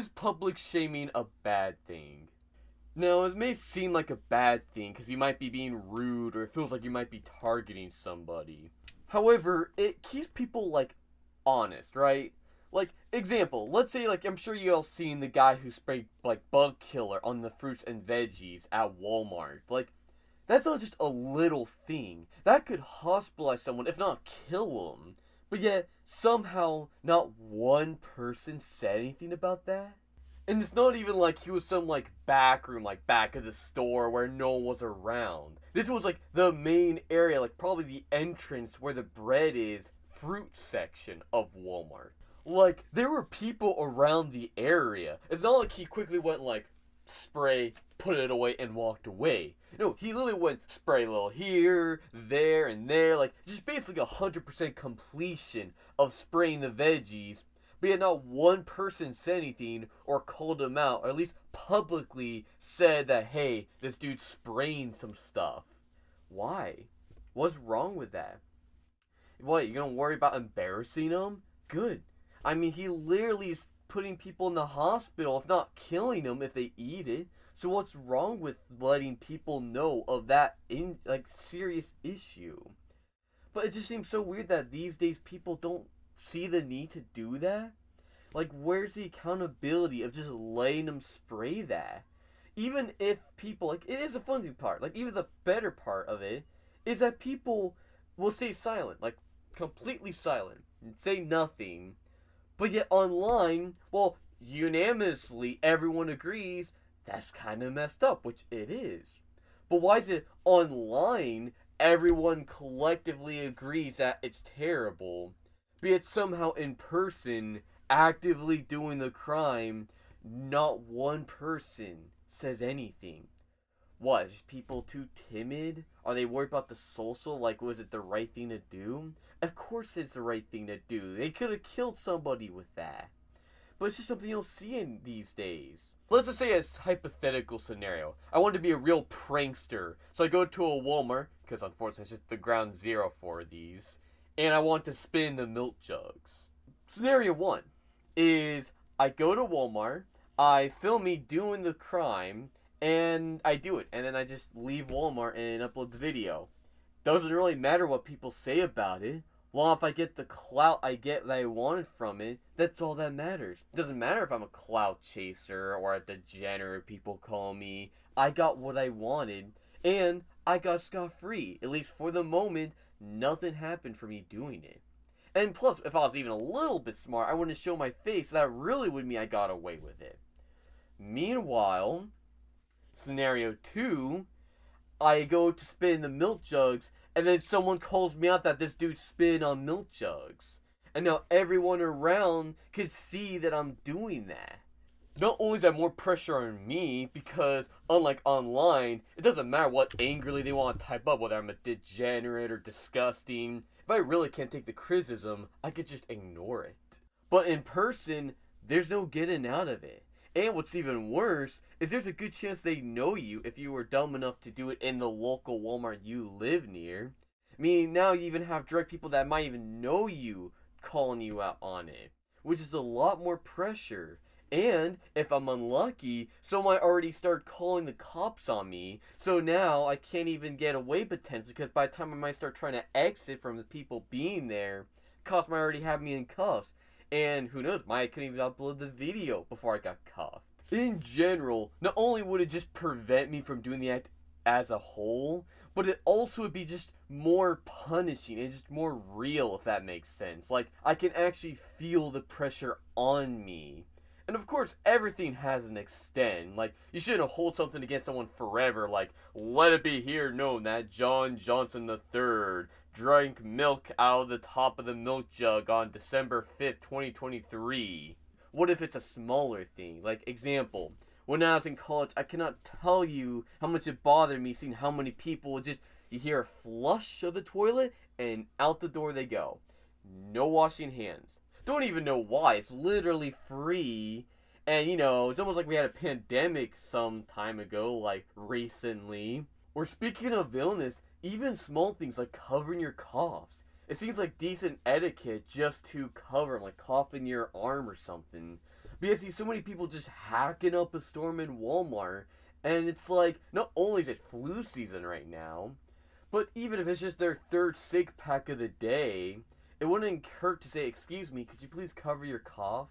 is public shaming a bad thing? Now, it may seem like a bad thing because you might be being rude or it feels like you might be targeting somebody. However, it keeps people, like, honest, right? Like, example, let's say, like, I'm sure you all seen the guy who sprayed, like, bug killer on the fruits and veggies at Walmart. Like, that's not just a little thing. That could hospitalize someone, if not kill them. But yet, somehow, not one person said anything about that? And it's not even like he was some, like, back room, like, back of the store where no one was around. This was, like, the main area, like, probably the entrance where the bread is, fruit section of Walmart. Like, there were people around the area. It's not like he quickly went, like, spray, put it away, and walked away. No, he literally went spray a little here, there, and there. Like, just basically 100% completion of spraying the veggies. But yet not one person said anything or called him out, or at least publicly said that, hey, this dude's spraying some stuff. Why? What's wrong with that? What, you're gonna worry about embarrassing him? Good. I mean, he literally is putting people in the hospital, if not killing them if they eat it. So what's wrong with letting people know of that serious issue? But it just seems so weird that these days people don't see the need to do that. Like, where's the accountability of just letting them spray that? Even if people, like, it is a funny part. Like, even the better part of it is that people will stay silent, like, completely silent, and say nothing. But yet online, well, unanimously everyone agrees that's kind of messed up, which it is. But why is it online everyone collectively agrees that it's terrible, but yet somehow in person, actively doing the crime, not one person says anything? What, is people too timid? Are they worried about the social? Like, was it the right thing to do? Of course it's the right thing to do. They could have killed somebody with that. But it's just something you'll see in these days. Let's just say a hypothetical scenario. I want to be a real prankster. So I go to a Walmart, because unfortunately it's just the ground zero for these, and I want to spin the milk jugs. Scenario 1 is I go to Walmart, I film me doing the crime, and I do it, and then I just leave Walmart and upload the video. Doesn't really matter what people say about it. Long if I get the clout I get that I wanted from it, that's all that matters. It doesn't matter if I'm a clout chaser or a degenerate people call me. I got what I wanted, and I got scot-free. At least for the moment, nothing happened for me doing it. And plus, if I was even a little bit smart, I wouldn't show my face. So that really would mean I got away with it. Meanwhile, scenario 2, I go to spin the milk jugs, and then someone calls me out that this dude spin on milk jugs. And now everyone around can see that I'm doing that. Not only is that more pressure on me, because unlike online, it doesn't matter what angrily they want to type up, whether I'm a degenerate or disgusting. If I really can't take the criticism, I could just ignore it. But in person, there's no getting out of it. And what's even worse is there's a good chance they know you if you were dumb enough to do it in the local Walmart you live near. Meaning now you even have direct people that might even know you calling you out on it, which is a lot more pressure. And if I'm unlucky, someone might already start calling the cops on me, so now I can't even get away potentially, because by the time I might start trying to exit from the people being there, cops might already have me in cuffs. And who knows, I couldn't even upload the video before I got cuffed. In general, not only would it just prevent me from doing the act as a whole, but it also would be just more punishing and just more real, if that makes sense. Like, I can actually feel the pressure on me. And of course, everything has an extent. Like, you shouldn't hold something against someone forever. Like, let it be here known that John Johnson III drank milk out of the top of the milk jug on December 5th, 2023. What if it's a smaller thing? Like, example, when I was in college, I cannot tell you how much it bothered me seeing how many people would just, you hear a flush of the toilet, and out the door they go. No washing hands. Don't even know why. It's literally free. And, you know, it's almost like we had a pandemic some time ago, like recently. Or speaking of illness, even small things like covering your coughs. It seems like decent etiquette just to cover them, like cough in your arm or something. Because I see so many people just hacking up a storm in Walmart, and it's like, not only is it flu season right now, but even if it's just their third sick pack of the day, it wouldn't hurt to say, "Excuse me, could you please cover your cough?"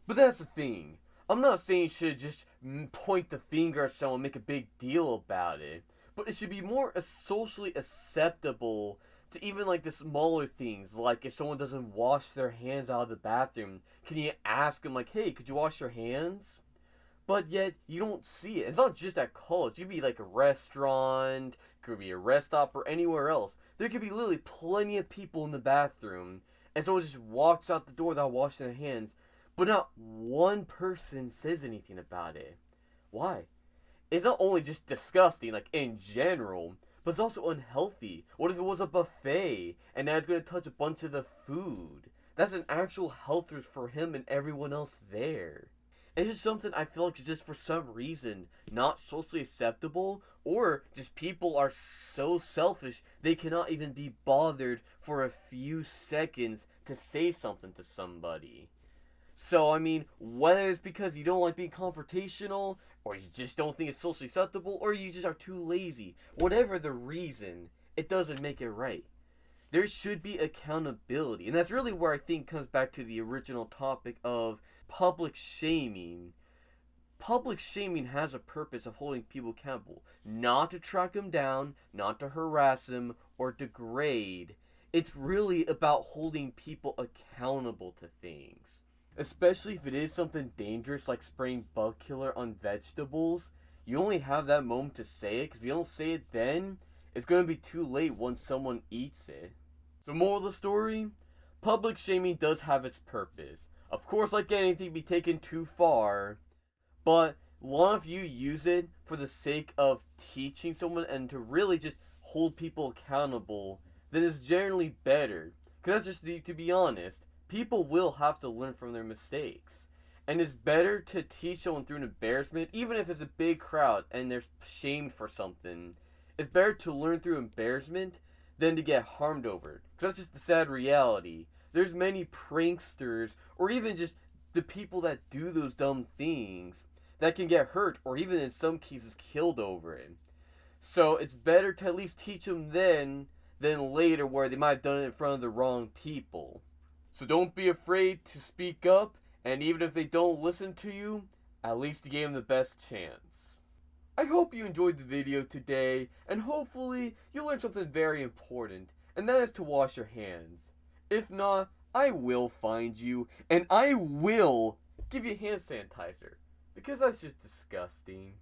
But that's the thing. I'm not saying you should just point the finger at someone and make a big deal about it, but it should be more socially acceptable to even like the smaller things, like if someone doesn't wash their hands out of the bathroom, can you ask them like, "Hey, could you wash your hands?" But yet you don't see it. It's not just at college. It could be like a restaurant, it could be a rest stop, or anywhere else. There could be literally plenty of people in the bathroom, and someone just walks out the door without washing their hands, but not one person says anything about it. Why? It's not only just disgusting, like in general, but it's also unhealthy. What if it was a buffet and now it's going to touch a bunch of the food? That's an actual health risk for him and everyone else there. It's just something I feel like is just for some reason not socially acceptable, or just people are so selfish they cannot even be bothered for a few seconds to say something to somebody. So, I mean, whether it's because you don't like being confrontational, or you just don't think it's socially acceptable, or you just are too lazy, whatever the reason, it doesn't make it right. There should be accountability. And that's really where I think comes back to the original topic of public shaming. Public shaming has a purpose of holding people accountable, not to track them down, not to harass them, or degrade. It's really about holding people accountable to things. Especially if it is something dangerous like spraying bug killer on vegetables. You only have that moment to say it, because if you don't say it then, it's going to be too late once someone eats it. So moral of the story, public shaming does have its purpose. Of course, like anything, be taken too far, but long if you use it for the sake of teaching someone and to really just hold people accountable, then it's generally better. Because that's just, to be honest, people will have to learn from their mistakes. And it's better to teach someone through an embarrassment, even if it's a big crowd and they're shamed for something. It's better to learn through embarrassment than to get harmed over it. Because that's just the sad reality. There's many pranksters, or even just the people that do those dumb things, that can get hurt, or even in some cases killed over it. So it's better to at least teach them then, than later where they might have done it in front of the wrong people. So don't be afraid to speak up, and even if they don't listen to you, at least you gave them the best chance. I hope you enjoyed the video today, and hopefully you learned something very important, and that is to wash your hands. If not, I will find you, and I will give you hand sanitizer, because that's just disgusting.